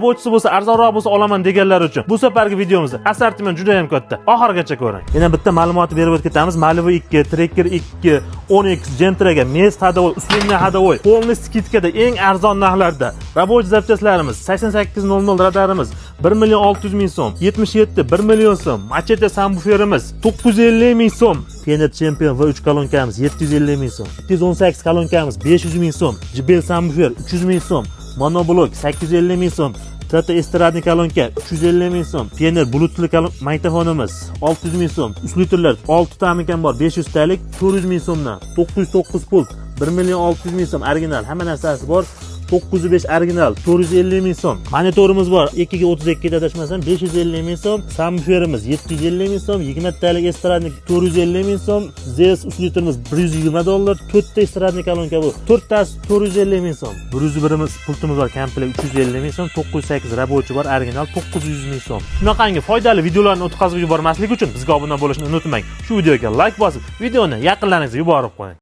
Bochisi bo'lsa arzonroq bo'lsa olaman deganlar uchun bu safargi videomizda assortiment juda ham katta. Oxirigacha ko'ring. Yana bitta ma'lumotni berib o'tib ketamiz. Malibu 2, Tracker 2, Onyx, Gentraga, Mez hadovoy, Uslubiy hadovoy, полный skidkada eng arzon narxlarda. Рабочий zapchastlarimiz 8800 radarimiz 1.600.000 so'm, 77 1 million so'm, Machete subwooferimiz 950.000 so'm. Pioneer Champion V3 kolonkamiz 750.000 so'm, 718 kolonkamiz 500.000 so'm, JBL subwoofer 300.000 so'm, Monoblok 850.000 so'm, Tata estradnik kolonka 350.000 so'm, Pioneer bulutli magnitofonimiz 600.000 so'm, usluiterlar 6 ta mikan bor 500 talik 400.000 so'mdan, 909 pult 1.600.000 so'm original, hamma narsasi bor. 905 original 450.000 so'm. Monitorimiz bor 2 ga 32 da adashmasam 550.000 so'm. Subwooferimiz 750.000 so'm, 20 talik estradnik 450.000 so'm. ZS usluiterimiz $120, 4 ta estradnik kolonka bu. 4 tasi 450.000 so'm. 101 pultimiz bor, komplekt 350.000 so'm, 908 rabochi bor, original 900.000 so'm. Shunaqangi foydali videolarni o'tkazib yubormaslik uchun bizga obuna bo'lishni unutmang. Shu videoga like bosib, videoni yaqinlaringizga yuborib qo'ying.